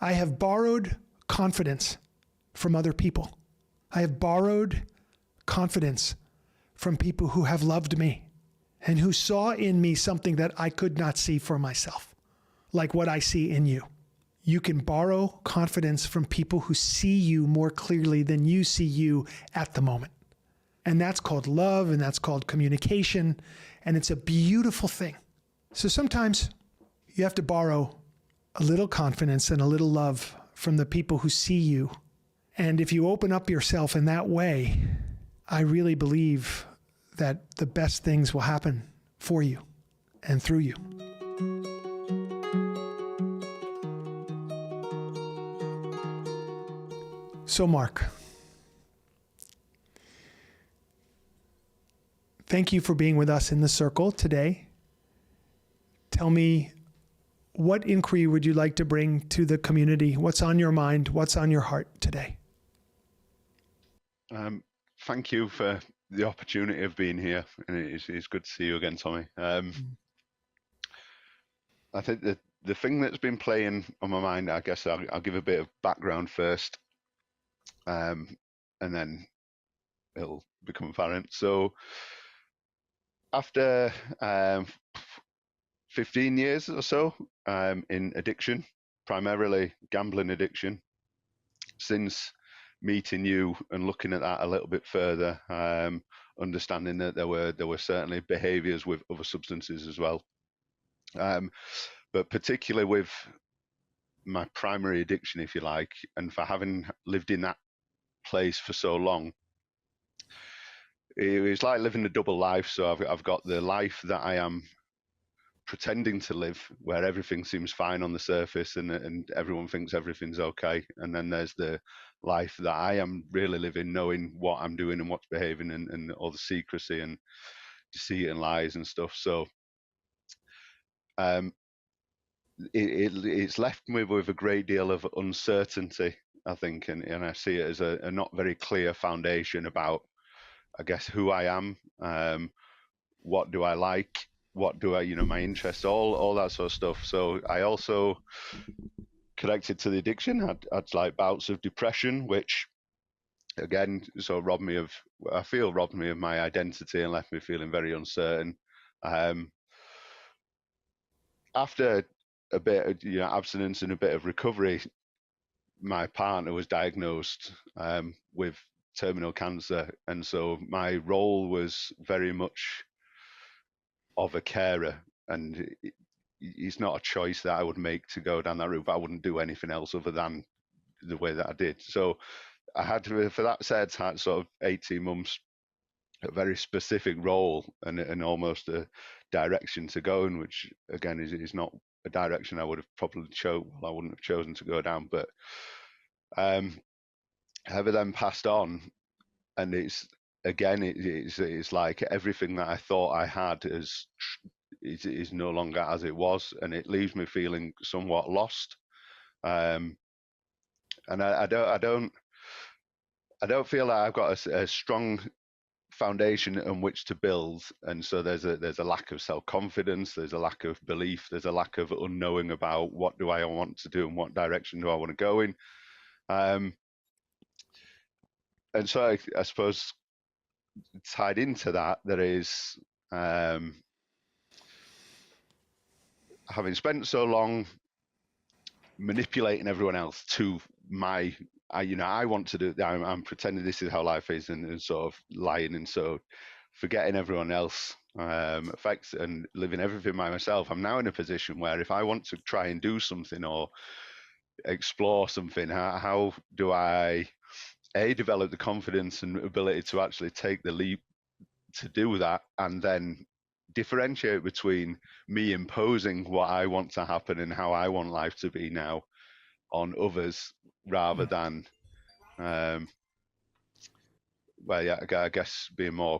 I have borrowed confidence from other people. I have borrowed confidence from people who have loved me and who saw in me something that I could not see for myself, like what I see in you. You can borrow confidence from people who see you more clearly than you see you at the moment. And that's called love, and that's called communication, and it's a beautiful thing. So sometimes you have to borrow a little confidence and a little love from the people who see you. And if you open up yourself in that way, I really believe that the best things will happen for you and through you. So Mark, thank you for being with us in the circle today. Tell me, what inquiry would you like to bring to the community? What's on your mind? What's on your heart today? Thank you for the opportunity of being here, and it's good to see you again, Tommy. I think that the thing that's been playing on my mind, I guess I'll give a bit of background first, and then it'll become apparent. So after 15 years or so in addiction, primarily gambling addiction, since meeting you and looking at that a little bit further, understanding that there were certainly behaviors with other substances as well. But particularly with my primary addiction, if you like, and for having lived in that place for so long, it was like living a double life. So I've got the life that I am pretending to live, where everything seems fine on the surface and everyone thinks everything's okay. And then there's the life that I am really living, knowing what I'm doing and what's behaving, and all the secrecy and deceit and lies and stuff. So it's left me with a great deal of uncertainty, I think, and I see it as a not very clear foundation about, I guess, who I am, what do I like, what do I, my interests, all that sort of stuff. So I also, connected to the addiction, had like bouts of depression, which again, robbed me of my identity and left me feeling very uncertain. After a bit of abstinence and a bit of recovery, my partner was diagnosed with terminal cancer, and so my role was very much of a carer, and it's not a choice that I would make to go down that route, but I wouldn't do anything else other than the way that I did. So I had to, for that said, had sort of 18 months, a very specific role and almost a direction to go in, which again is not a direction I would have probably I wouldn't have chosen to go down. But Heather then passed on, and it's like everything that I thought I had is no longer as it was, and it leaves me feeling somewhat lost. And I don't feel like I've got a strong foundation on which to build, and so there's a lack of self-confidence, there's a lack of belief, there's a lack of unknowing about what do I want to do and what direction do I want to go in. And so I suppose tied into that, there is having spent so long manipulating everyone else to I want to do, I'm pretending this is how life is, and sort of lying, and so forgetting everyone else effects and living everything by myself. I'm now in a position where if I want to try and do something or explore something, how do I develop the confidence and ability to actually take the leap to do that, and then differentiate between me imposing what I want to happen and how I want life to be now on others, rather than I guess being more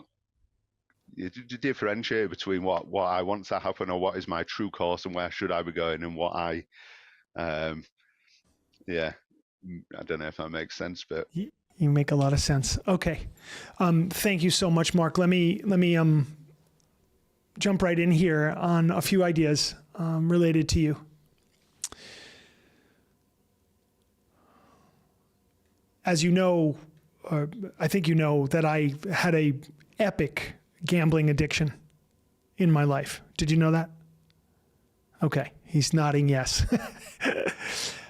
differentiate between what I want to happen, or what is my true course and where should I be going, and what I I don't know if that makes sense, but you make a lot of sense. Okay. Thank you so much, Mark. Let me jump right in here on a few ideas related to you. as you know, I think you know that I had a epic gambling addiction in my life. Did you know that? Okay. He's nodding yes.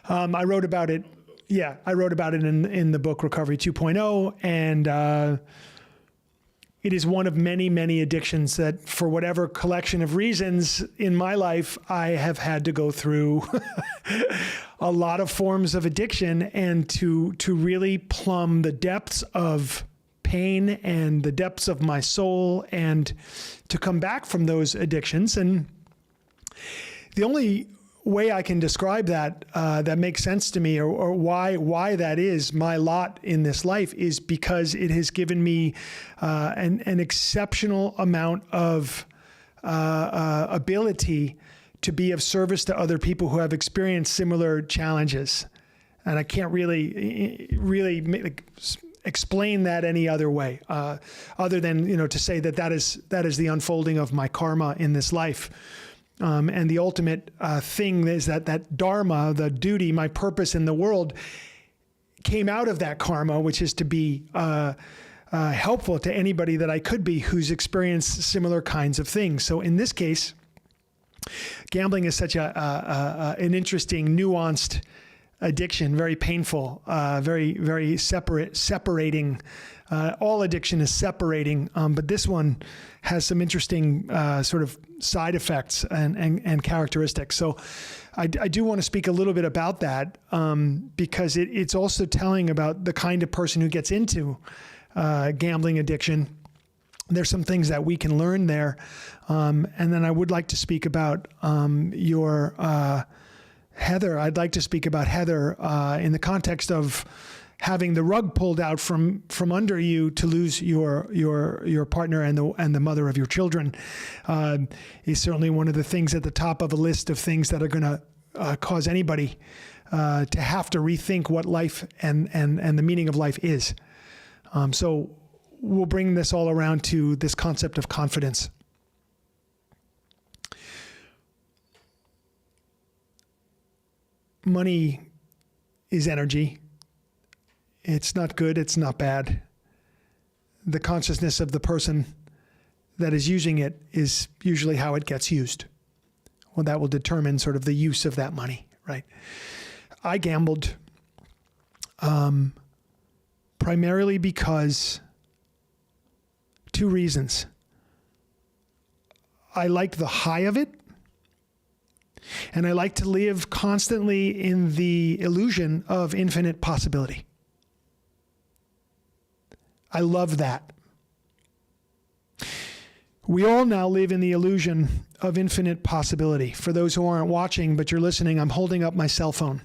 I wrote about it. Yeah, I wrote about it in the book Recovery 2.0, and it is one of many, many addictions that, for whatever collection of reasons in my life, I have had to go through a lot of forms of addiction, and to really plumb the depths of pain and the depths of my soul, and to come back from those addictions. And the only way I can describe that that makes sense to me, or why that is my lot in this life, is because it has given me an exceptional amount of ability to be of service to other people who have experienced similar challenges. And I can't really explain that any other way, other than, to say that is the unfolding of my karma in this life. And the ultimate thing is that dharma, the duty, my purpose in the world, came out of that karma, which is to be helpful to anybody that I could be who's experienced similar kinds of things. So in this case, gambling is such an interesting, nuanced addiction, very painful, very, very separating. All addiction is separating, but this one has some interesting sort of side effects and characteristics. So I do want to speak a little bit about that, because it's also telling about the kind of person who gets into gambling addiction. There's some things that we can learn there. And then I would like to speak about your Heather. I'd like to speak about Heather in the context of having the rug pulled out from under you to lose your partner and the mother of your children is certainly one of the things at the top of a list of things that are going to cause anybody to have to rethink what life and the meaning of life is. So we'll bring this all around to this concept of confidence. Money is energy. It's not good. It's not bad. The consciousness of the person that is using it is usually how it gets used. Well, that will determine sort of the use of that money, right? I gambled primarily because two reasons. I liked the high of it, and I like to live constantly in the illusion of infinite possibility. I love that. We all now live in the illusion of infinite possibility. For those who aren't watching, but you're listening, I'm holding up my cell phone.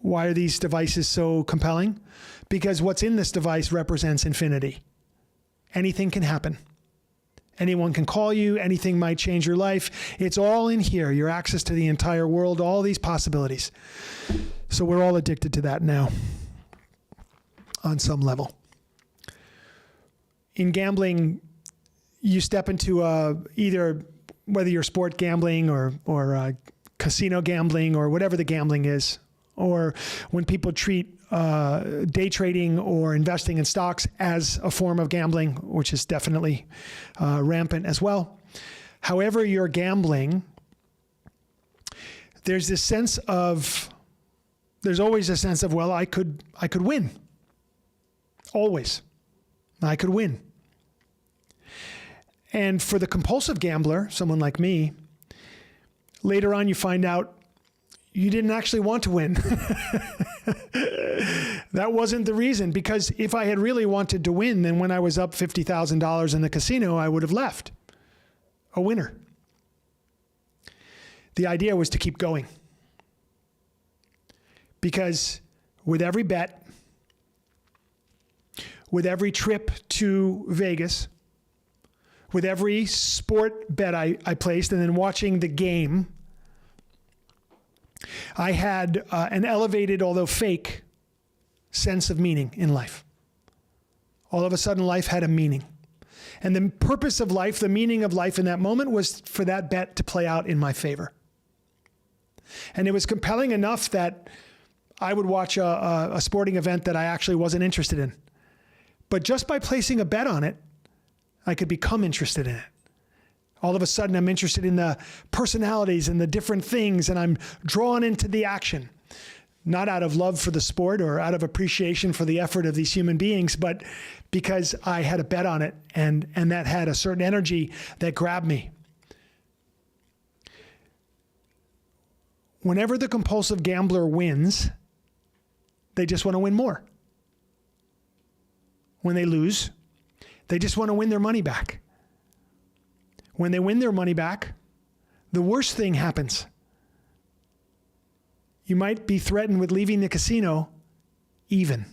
Why are these devices so compelling? Because what's in this device represents infinity. Anything can happen. Anyone can call you. Anything might change your life. It's all in here. Your access to the entire world, all these possibilities. So we're all addicted to that now on some level. In gambling, you step into either, whether you're sport gambling or casino gambling or whatever the gambling is, or when people treat day trading or investing in stocks as a form of gambling, which is definitely rampant as well. However you're gambling, there's always a sense of, well, I could win. Always. I could win. And for the compulsive gambler, someone like me, later on you find out you didn't actually want to win. That wasn't the reason, because if I had really wanted to win, then when I was up $50,000 in the casino, I would have left a winner. The idea was to keep going. Because with every bet, with every trip to Vegas, with every sport bet I placed, and then watching the game, I had an elevated, although fake, sense of meaning in life. All of a sudden, life had a meaning. And the purpose of life, the meaning of life in that moment, was for that bet to play out in my favor. And it was compelling enough that I would watch a sporting event that I actually wasn't interested in. But just by placing a bet on it, I could become interested in it. All of a sudden, I'm interested in the personalities and the different things, and I'm drawn into the action. Not out of love for the sport or out of appreciation for the effort of these human beings, but because I had a bet on it, and that had a certain energy that grabbed me. Whenever the compulsive gambler wins, they just want to win more. When they lose, they just want to win their money back. When they win their money back, the worst thing happens. You might be threatened with leaving the casino even.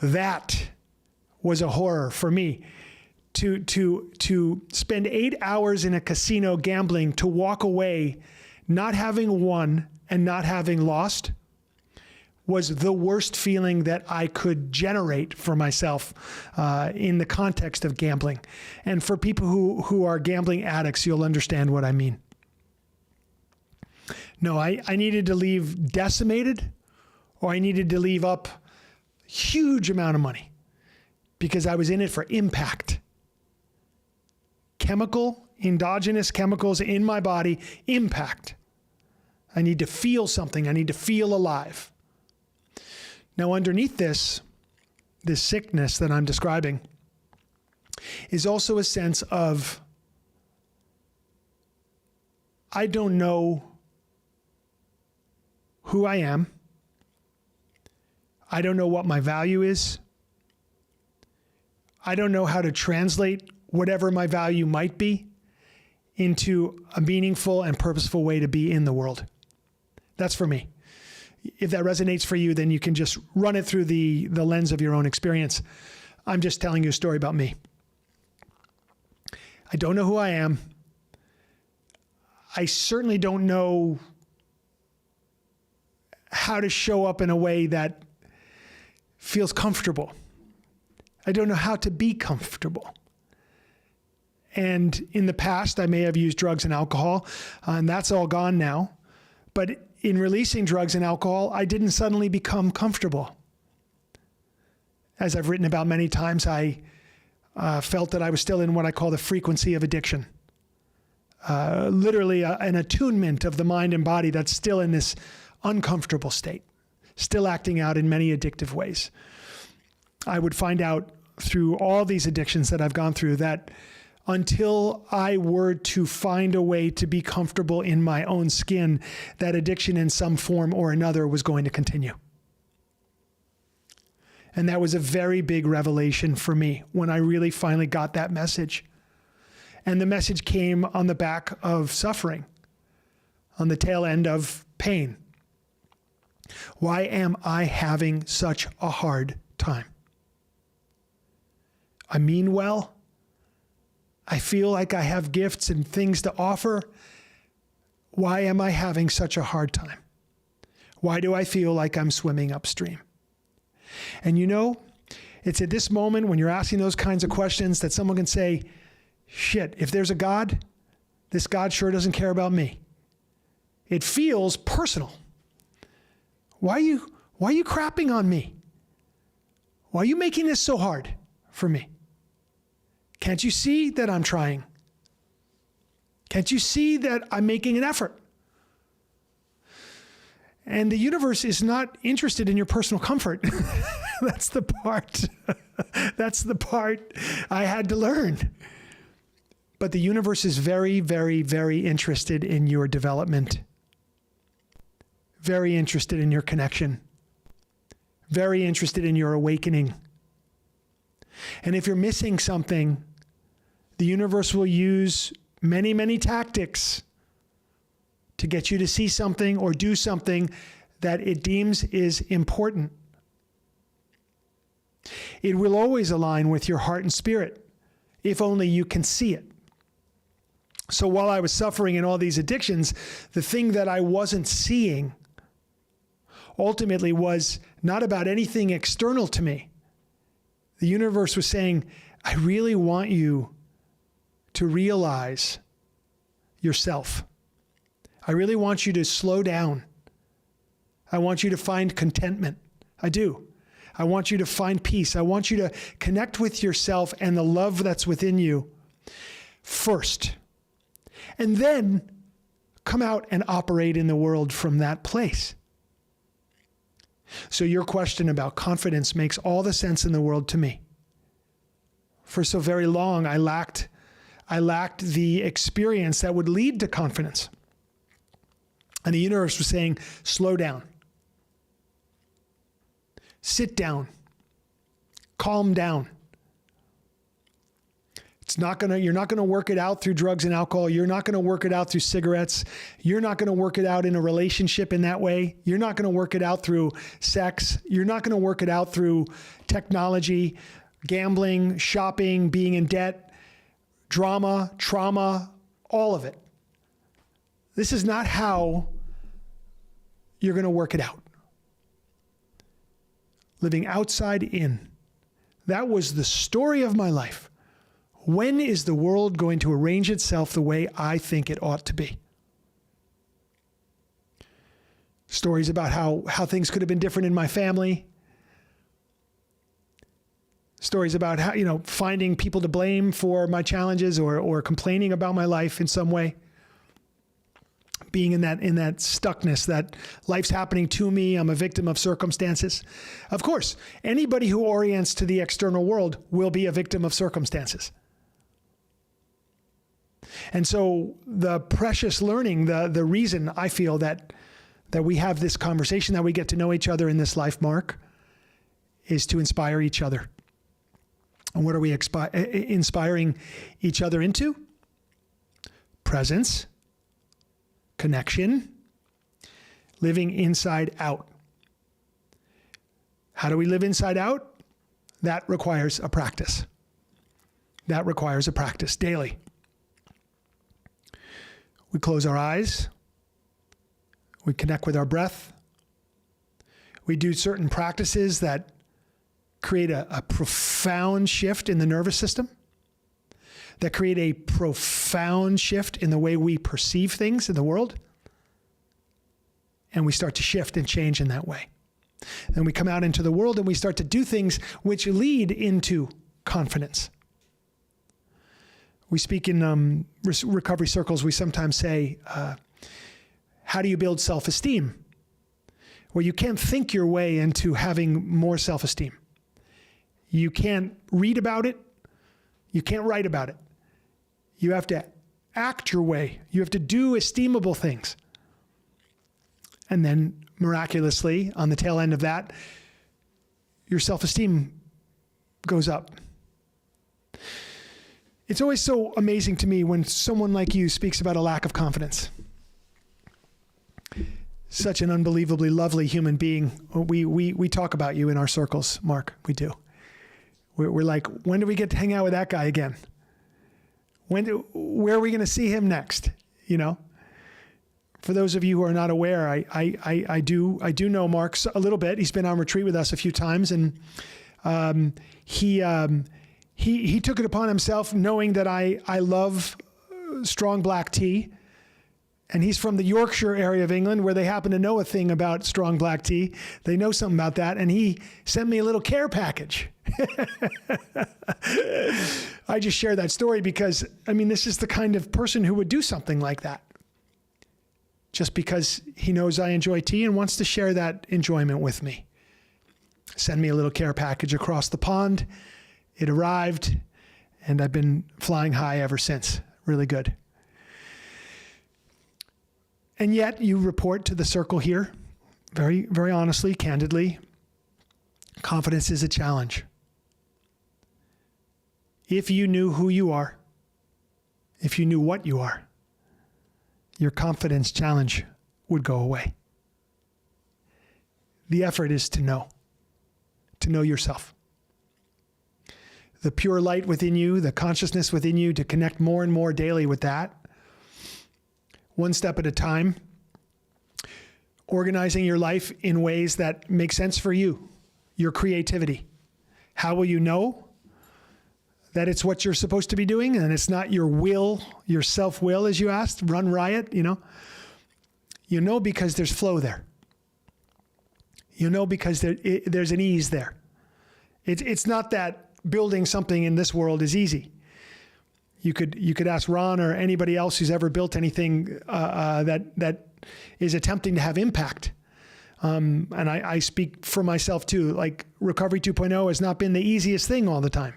That was a horror for me. To spend 8 hours in a casino gambling, to walk away not having won and not having lost, was the worst feeling that I could generate for myself in the context of gambling. And for people who are gambling addicts, you'll understand what I mean. No, I needed to leave decimated, or I needed to leave up a huge amount of money because I was in it for impact. Endogenous chemicals in my body, impact. I need to feel something. I need to feel alive. Now, underneath this sickness that I'm describing is also a sense of, I don't know who I am. I don't know what my value is. I don't know how to translate whatever my value might be into a meaningful and purposeful way to be in the world. That's for me. If that resonates for you, then you can just run it through the lens of your own experience. I'm just telling you a story about me. I don't know who I am. I certainly don't know how to show up in a way that feels comfortable. I don't know how to be comfortable. And in the past, I may have used drugs and alcohol, and that's all gone now. But in releasing drugs and alcohol, I didn't suddenly become comfortable. As I've written about many times, I felt that I was still in what I call the frequency of addiction. Literally an attunement of the mind and body that's still in this uncomfortable state, still acting out in many addictive ways. I would find out through all these addictions that I've gone through that until I were to find a way to be comfortable in my own skin, that addiction in some form or another was going to continue. And that was a very big revelation for me when I really finally got that message. And the message came on the back of suffering, on the tail end of pain. Why am I having such a hard time? I mean well. I feel like I have gifts and things to offer. Why am I having such a hard time? Why do I feel like I'm swimming upstream? And you know, it's at this moment when you're asking those kinds of questions that someone can say, shit, if there's a God, this God sure doesn't care about me. It feels personal. Why are you crapping on me? Why are you making this so hard for me? Can't you see that I'm trying? Can't you see that I'm making an effort? And the universe is not interested in your personal comfort. That's the part I had to learn. But the universe is very, very, very interested in your development. Very interested in your connection. Very interested in your awakening. And if you're missing something, the universe will use many, many tactics to get you to see something or do something that it deems is important. It will always align with your heart and spirit, if only you can see it. So while I was suffering in all these addictions, the thing that I wasn't seeing ultimately was not about anything external to me. The universe was saying, I really want you to realize yourself. I really want you to slow down I want you to find contentment. I do. I want you to find peace. I want you to connect with yourself and the love that's within you first. And then come out and operate in the world from that place. So your question about confidence makes all the sense in the world to me. For so very long, I lacked the experience that would lead to confidence. And the universe was saying, slow down. Sit down. Calm down. You're not gonna work it out through drugs and alcohol. You're not gonna work it out through cigarettes. You're not gonna work it out in a relationship in that way. You're not gonna work it out through sex. You're not gonna work it out through technology, gambling, shopping, being in debt, drama, trauma, all of it. This is not how you're gonna work it out. Living outside in. That was the story of my life. When is the world going to arrange itself the way I think it ought to be? Stories about how things could have been different in my family. Stories about how, finding people to blame for my challenges or complaining about my life in some way. Being in that stuckness that life's happening to me, I'm a victim of circumstances. Of course, anybody who orients to the external world will be a victim of circumstances. And so the precious learning, the reason I feel that we have this conversation, that we get to know each other in this life, Mark, is to inspire each other. And what are we inspiring each other into? Presence. Connection, living inside out. How do we live inside out? That requires a practice. That requires a practice daily. We close our eyes. We connect with our breath. We do certain practices that create a profound shift in the nervous system, that create a profound shift in the way we perceive things in the world. And we start to shift and change in that way. Then we come out into the world and we start to do things which lead into confidence. We speak in recovery circles, we sometimes say, how do you build self-esteem? Well, you can't think your way into having more self-esteem. You can't read about it. You can't write about it. You have to act your way. You have to do esteemable things. And then miraculously, on the tail end of that, your self-esteem goes up. It's always so amazing to me when someone like you speaks about a lack of confidence. Such an unbelievably lovely human being. We talk about you in our circles, Mark. We do. We're like, when do we get to hang out with that guy again? Where are we going to see him next? For those of you who are not aware, I do know Mark a little bit. He's been on retreat with us a few times, and he took it upon himself, knowing that I love strong black tea. And he's from the Yorkshire area of England, where they happen to know a thing about strong black tea. They know something about that. And he sent me a little care package. I just share that story because, this is the kind of person who would do something like that. Just because he knows I enjoy tea and wants to share that enjoyment with me. Send me a little care package across the pond. It arrived, and I've been flying high ever since. Really good. And yet you report to the circle here, very, very honestly, candidly, confidence is a challenge. If you knew who you are, if you knew what you are, your confidence challenge would go away. The effort is to know yourself. The pure light within you, the consciousness within you, to connect more and more daily with that. One step at a time, organizing your life in ways that make sense for you, your creativity. How will you know that it's what you're supposed to be doing and it's not your will, your self-will, as you asked, run riot, You know because there's flow there. You'll know because there's an ease there. It's not that building something in this world is easy. You could ask Ron or anybody else who's ever built anything that is attempting to have impact. And I speak for myself too. Like Recovery 2.0 has not been the easiest thing all the time.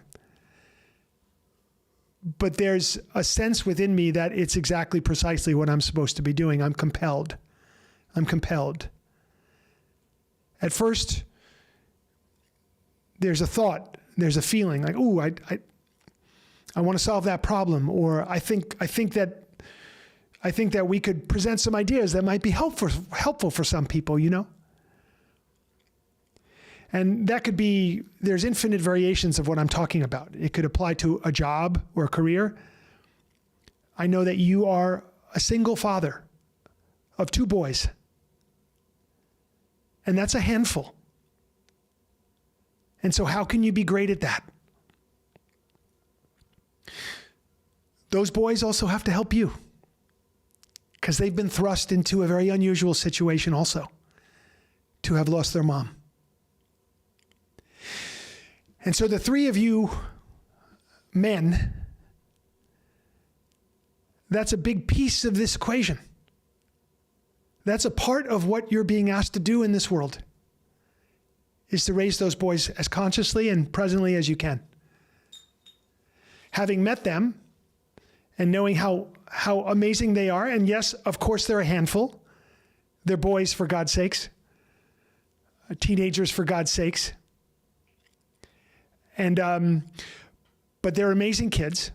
But there's a sense within me that it's exactly precisely what I'm supposed to be doing. I'm compelled. At first, there's a thought, there's a feeling like, ooh, I want to solve that problem, or I think that we could present some ideas that might be helpful for some people, you know? And that could be, there's infinite variations of what I'm talking about. It could apply to a job or a career. I know that you are a single father of 2 boys. And that's a handful. And so how can you be great at that? Those boys also have to help you because they've been thrust into a very unusual situation also, to have lost their mom. And so the 3 of you men, that's a big piece of this equation. That's a part of what you're being asked to do in this world, is to raise those boys as consciously and presently as you can. Having met them and knowing how amazing they are, and yes, of course, they're a handful. They're boys, for God's sakes. Teenagers, for God's sakes. And but they're amazing kids.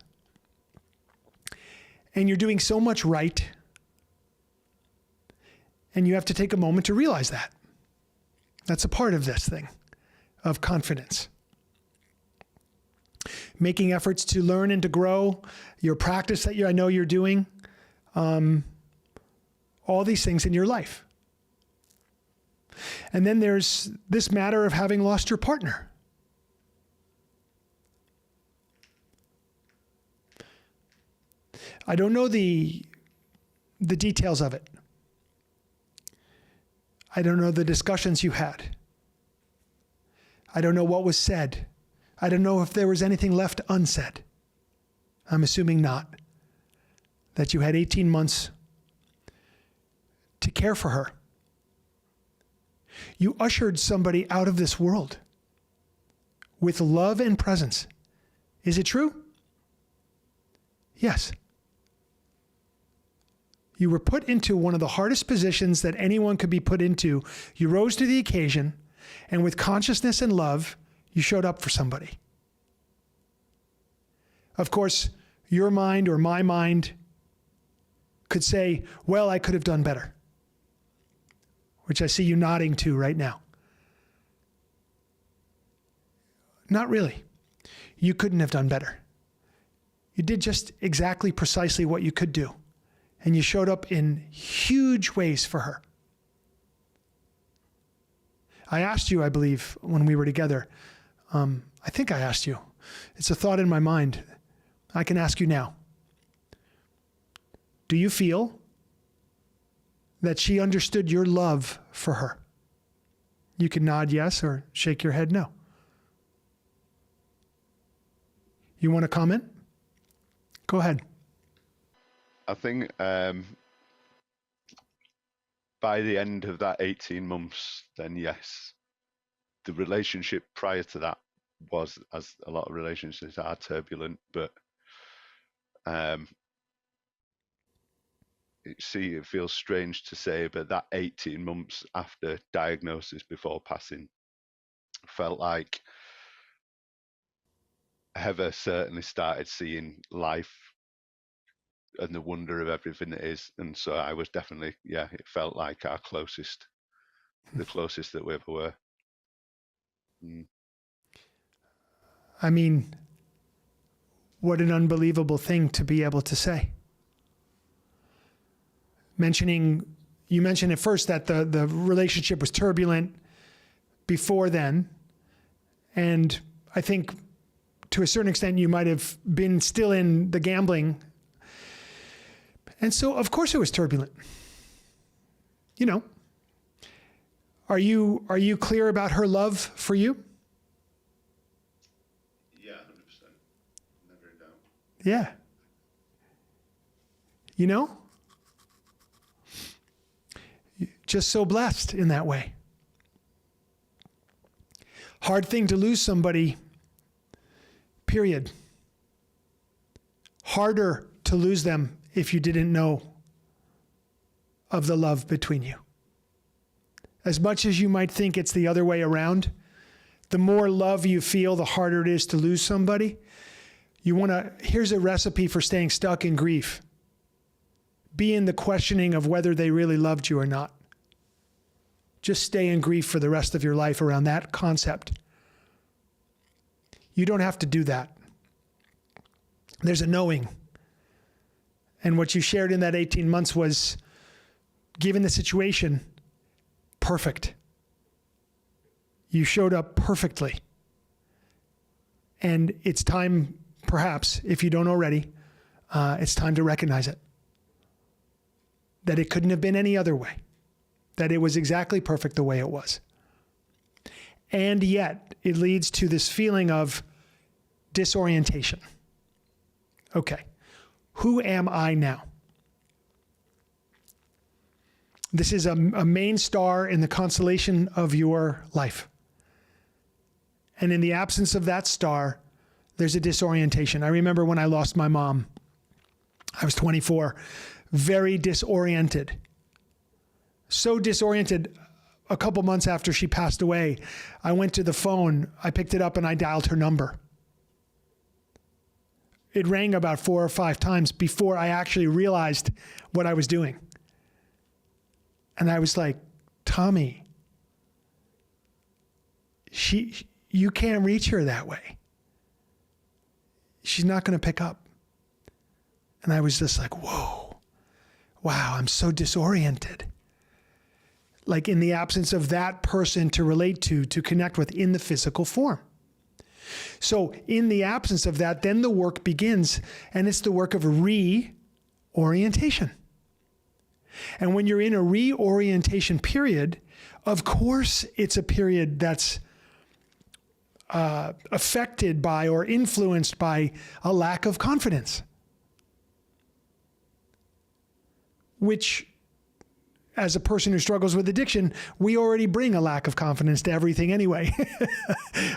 And you're doing so much right. And you have to take a moment to realize that. That's a part of this thing, of confidence. Making efforts to learn and to grow, your practice that I know you're doing, all these things in your life. And then there's this matter of having lost your partner. I don't know the details of it. I don't know the discussions you had. I don't know what was said. I don't know if there was anything left unsaid. I'm assuming not. That you had 18 months to care for her. You ushered somebody out of this world with love and presence. Is it true? Yes. You were put into one of the hardest positions that anyone could be put into. You rose to the occasion, and with consciousness and love, you showed up for somebody. Of course, your mind or my mind could say, well, I could have done better, which I see you nodding to right now. Not really. You couldn't have done better. You did just exactly precisely what you could do. And you showed up in huge ways for her. I asked you, I believe, when we were together, I think I asked you. It's a thought in my mind. I can ask you now. Do you feel that she understood your love for her? You can nod yes or shake your head no. You want to comment? Go ahead. I think by the end of that 18 months, then yes, the relationship prior to that was, as a lot of relationships are, turbulent, but it feels strange to say, but that 18 months after diagnosis, before passing, felt like Heather certainly started seeing life and the wonder of everything it is. And so I was definitely, it felt like the closest that we ever were. I mean, what an unbelievable thing to be able to say. You mentioned at first that the relationship was turbulent before then. And I think to a certain extent, you might have been still in the gambling. And so, of course, it was turbulent. You know, Are you clear about her love for you? Yeah, 100%. Never in doubt. Yeah. You know? Just so blessed in that way. Hard thing to lose somebody, period. Harder to lose them if you didn't know of the love between you. As much as you might think it's the other way around, the more love you feel, the harder it is to lose somebody. Here's a recipe for staying stuck in grief. Be in the questioning of whether they really loved you or not. Just stay in grief for the rest of your life around that concept. You don't have to do that. There's a knowing. And what you shared in that 18 months was, given the situation, perfect. You showed up perfectly. And it's time, perhaps, if you don't already, it's time to recognize it. That it couldn't have been any other way. That it was exactly perfect the way it was. And yet, it leads to this feeling of disorientation. Okay, who am I now? This is a main star in the constellation of your life. And in the absence of that star, there's a disorientation. I remember when I lost my mom, I was 24, very disoriented. So disoriented, a couple months after she passed away, I went to the phone, I picked it up and I dialed her number. It rang about 4 or 5 times before I actually realized what I was doing. And I was like, Tommy, you can't reach her that way. She's not going to pick up. And I was just like, whoa, wow, I'm so disoriented. Like in the absence of that person to relate to connect with in the physical form. So in the absence of that, then the work begins, and it's the work of reorientation. And when you're in a reorientation period, of course, it's a period that's affected by or influenced by a lack of confidence, which, as a person who struggles with addiction, we already bring a lack of confidence to everything anyway,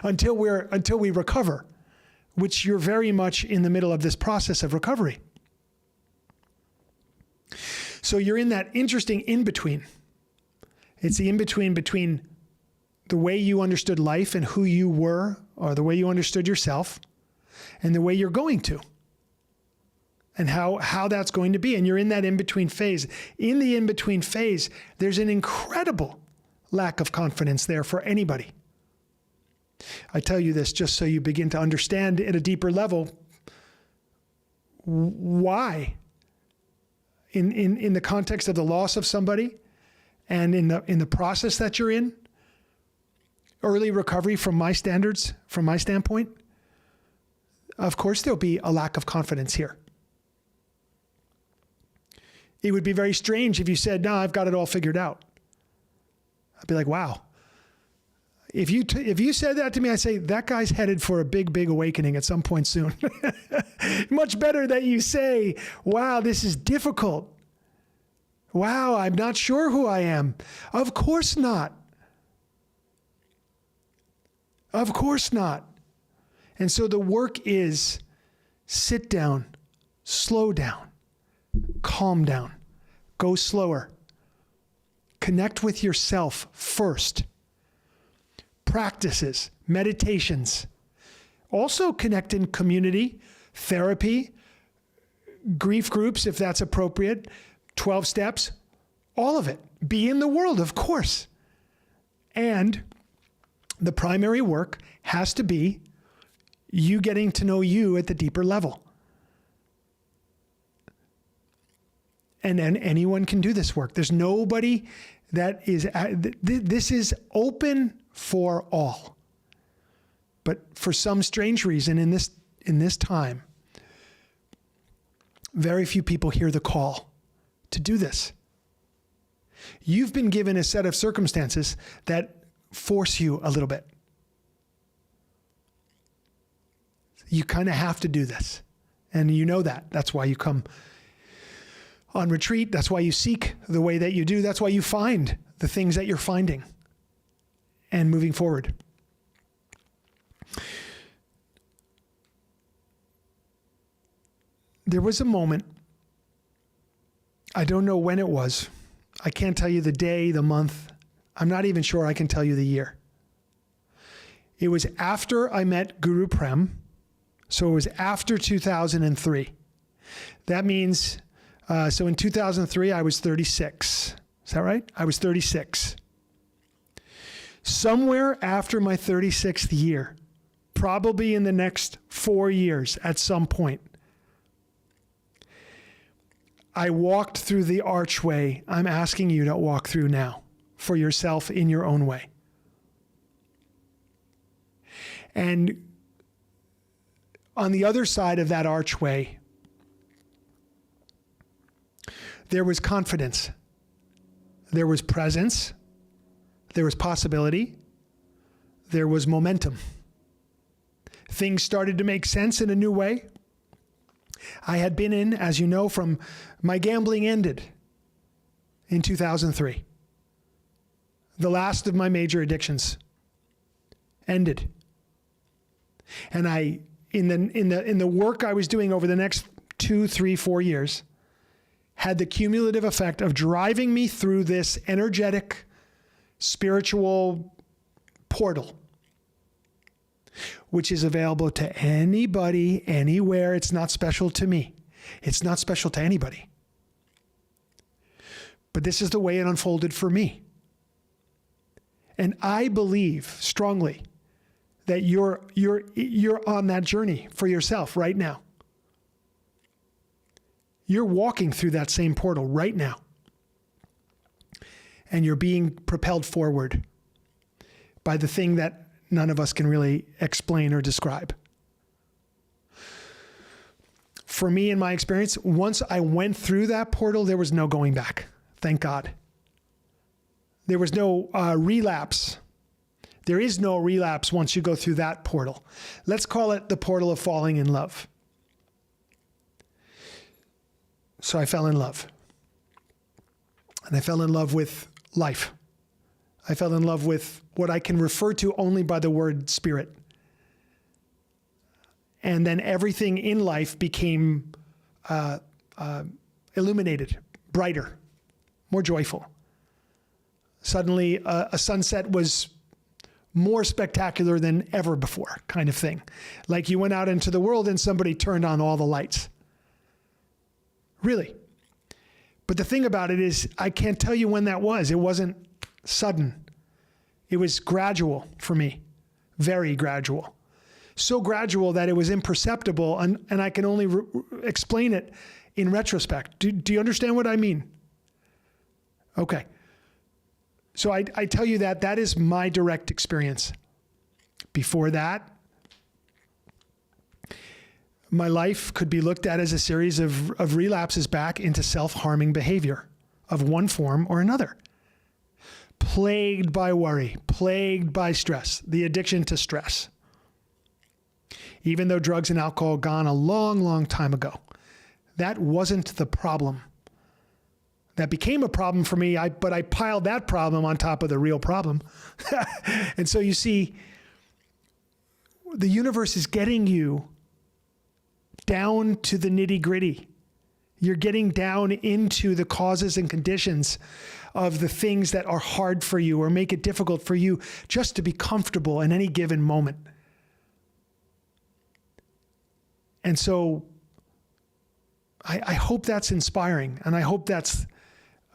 until we recover, which you're very much in the middle of this process of recovery. So you're in that interesting in-between. It's the in-between between the way you understood life and who you were, or the way you understood yourself, and the way you're going to, and how that's going to be. And you're in that in-between phase. In the in-between phase, there's an incredible lack of confidence there for anybody. I tell you this just so you begin to understand at a deeper level why, in the context of the loss of somebody and in the process that you're in, early recovery from my standards, from my standpoint, of course there'll be a lack of confidence here. It would be very strange if you said, no, I've got it all figured out. I'd be like, wow. If you said that to me, I'd say, that guy's headed for a big, big awakening at some point soon. Much better that you say, wow, this is difficult. Wow, I'm not sure who I am. Of course not. Of course not. And so the work is sit down, slow down, calm down, go slower. Connect with yourself first. Practices, meditations. Also connect in community, therapy, grief groups if that's appropriate, 12 steps, all of it. Be in the world, of course. And the primary work has to be you getting to know you at the deeper level. And then anyone can do this work. There's nobody that is, this is open for all. But for some strange reason in this time, very few people hear the call to do this. You've been given a set of circumstances that force you a little bit. You kind of have to do this. And you know that. That's why you come on retreat. That's why you seek the way that you do. That's why you find the things that you're finding and moving forward. There was a moment, I don't know when it was. I can't tell you the day, the month. I'm not even sure I can tell you the year. It was after I met Guru Prem. So it was after 2003. That means, so in 2003, I was 36. Is that right? I was 36. Somewhere after my 36th year, probably in the next 4 years at some point, I walked through the archway I'm asking you to walk through now for yourself in your own way. And on the other side of that archway, there was confidence. There was presence. There was possibility. There was momentum. Things started to make sense in a new way. I had been in, as you know, from my gambling ended in 2003. The last of my major addictions ended. And in the work I was doing over the next 2, 3, 4 years, had the cumulative effect of driving me through this energetic, spiritual portal, which is available to anybody, anywhere. It's not special to me. It's not special to anybody. But this is the way it unfolded for me. And I believe strongly that you're on that journey for yourself right now. You're walking through that same portal right now. And you're being propelled forward by the thing that none of us can really explain or describe. For me, in my experience, once I went through that portal, there was no going back. Thank God. There was no relapse. There is no relapse once you go through that portal. Let's call it the portal of falling in love. So I fell in love. And I fell in love with life. I fell in love with what I can refer to only by the word spirit. And then everything in life became illuminated, brighter, more joyful. Suddenly, a sunset was more spectacular than ever before, kind of thing. Like you went out into the world and somebody turned on all the lights. Really. But the thing about it is, I can't tell you when that was. It wasn't sudden. It was gradual for me, very gradual. So gradual that it was imperceptible, and I can only explain it in retrospect. Do you understand what I mean? Okay. So I tell you that is my direct experience. Before that, my life could be looked at as a series of relapses back into self-harming behavior of one form or another. Plagued by worry, plagued by stress, the addiction to stress. Even though drugs and alcohol gone a long, long time ago, that wasn't the problem. That became a problem for me, but I piled that problem on top of the real problem. And so you see, the universe is getting you down to the nitty-gritty. You're getting down into the causes and conditions of the things that are hard for you or make it difficult for you just to be comfortable in any given moment. And so I hope that's inspiring, and I hope that's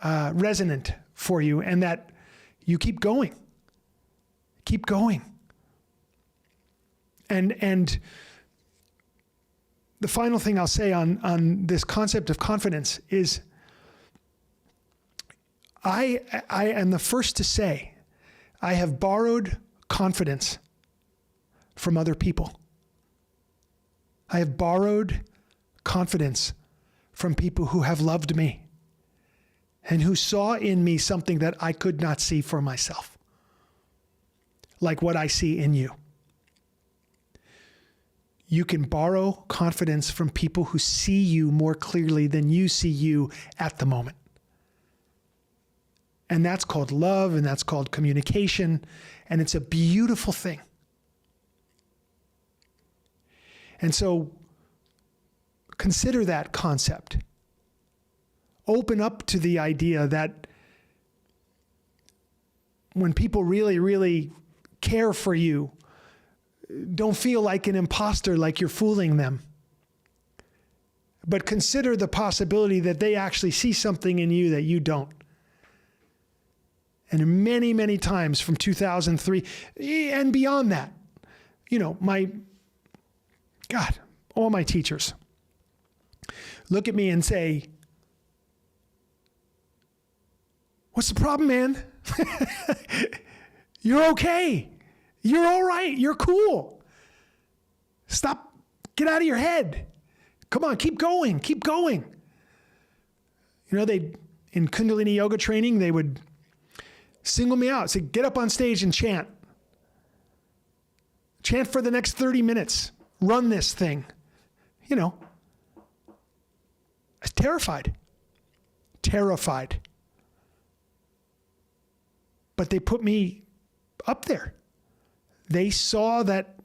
resonant for you, and that you keep going. Keep going. And the final thing I'll say on this concept of confidence is I am the first to say I have borrowed confidence from other people. I have borrowed confidence from people who have loved me and who saw in me something that I could not see for myself, like what I see in you. You can borrow confidence from people who see you more clearly than you see you at the moment. And that's called love, and that's called communication, and it's a beautiful thing. And so consider that concept. Open up to the idea that when people really, really care for you, don't feel like an imposter, like you're fooling them. But consider the possibility that they actually see something in you that you don't. And many, many times from 2003 and beyond that, all my teachers look at me and say, "What's the problem, man? You're okay. You're all right. You're cool. Stop. Get out of your head. Come on, keep going. Keep going." In Kundalini yoga training, they would single me out, say, "Get up on stage and chant. Chant for the next 30 minutes. Run this thing." I was terrified. But they put me up there. They saw that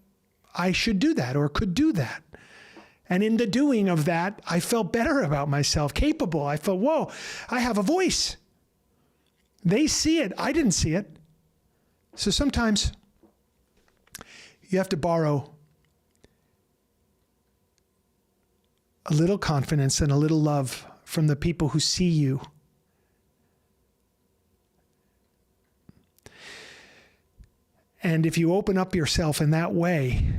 I should do that or could do that. And in the doing of that, I felt better about myself, capable. I felt, whoa, I have a voice. They see it. I didn't see it. So sometimes you have to borrow a little confidence and a little love from the people who see you. And if you open up yourself in that way,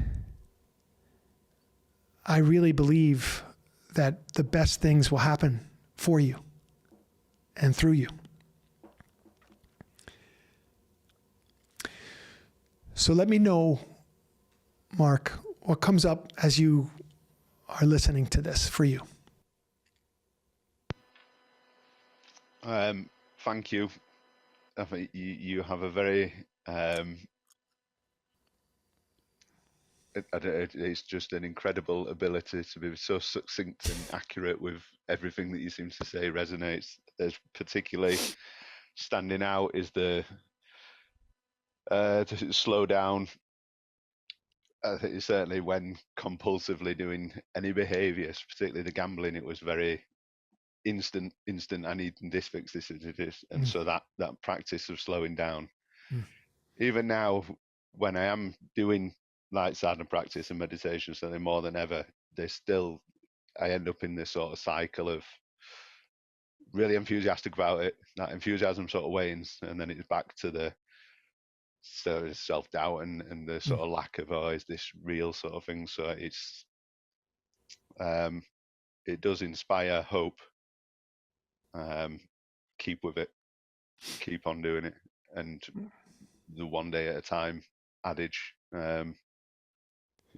I really believe that the best things will happen for you and through you. So let me know, Mark, what comes up as you are listening to this for you. Thank you. I think you have a very it's just an incredible ability to be so succinct and accurate with everything that you seem to say resonates. There's particularly standing out is the to slow down. I think certainly when compulsively doing any behaviour, particularly the gambling, it was very instant. I need this fix, this, and so that practice of slowing down. Even now, when I am doing light sadhana practice and meditation, certainly more than ever, I end up in this sort of cycle of really enthusiastic about it. That enthusiasm sort of wanes, and then it's back to the sort of self-doubt and the sort of lack of, oh, is this real sort of thing. So it's it does inspire hope. Keep with it, keep on doing it, and the one day at a time adage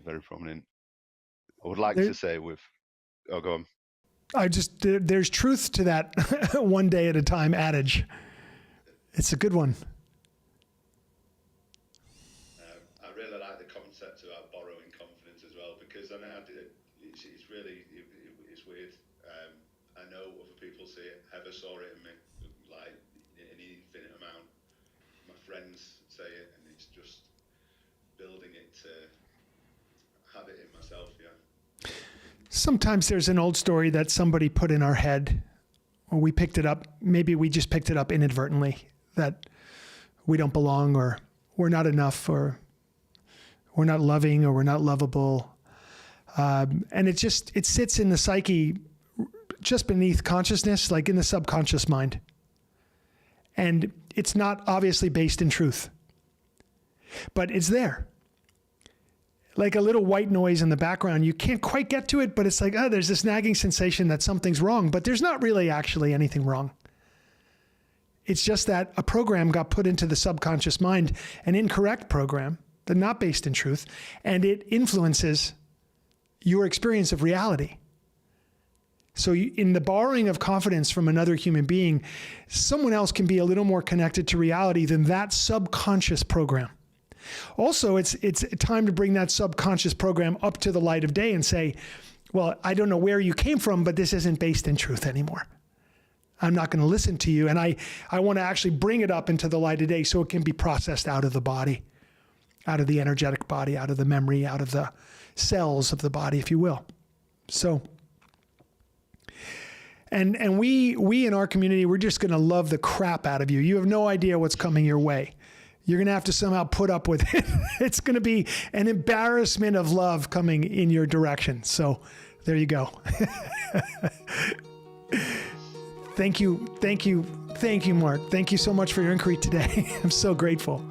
very prominent. I would like to say go on. There's truth to that one day at a time adage. It's a good one. I really like the concept about borrowing confidence as well, because it's really it's weird. I know other people see it. Heather saw it in me, like in an infinite amount. My friends say it, and it's just building it to have it in myself. Yeah. Sometimes there's an old story that somebody put in our head, or we picked it up. Maybe we just picked it up inadvertently, that we don't belong, or we're not enough, or we're not loving, or we're not lovable. And it sits in the psyche, just beneath consciousness, like in the subconscious mind. And it's not obviously based in truth, but it's there. Like a little white noise in the background. You can't quite get to it, but it's like, there's this nagging sensation that something's wrong, but there's not really actually anything wrong. It's just that a program got put into the subconscious mind, an incorrect program, that not based in truth, and it influences your experience of reality. So in the borrowing of confidence from another human being, someone else can be a little more connected to reality than that subconscious program. Also, it's time to bring that subconscious program up to the light of day and say, well, I don't know where you came from, but this isn't based in truth anymore. I'm not going to listen to you. And I want to actually bring it up into the light of day so it can be processed out of the body, out of the energetic body, out of the memory, out of the cells of the body, if you will. So, and we in our community, we're just going to love the crap out of you. You have no idea what's coming your way. You're going to have to somehow put up with it. It's going to be an embarrassment of love coming in your direction. So there you go. Thank you, Mark. Thank you so much for your inquiry today. I'm so grateful.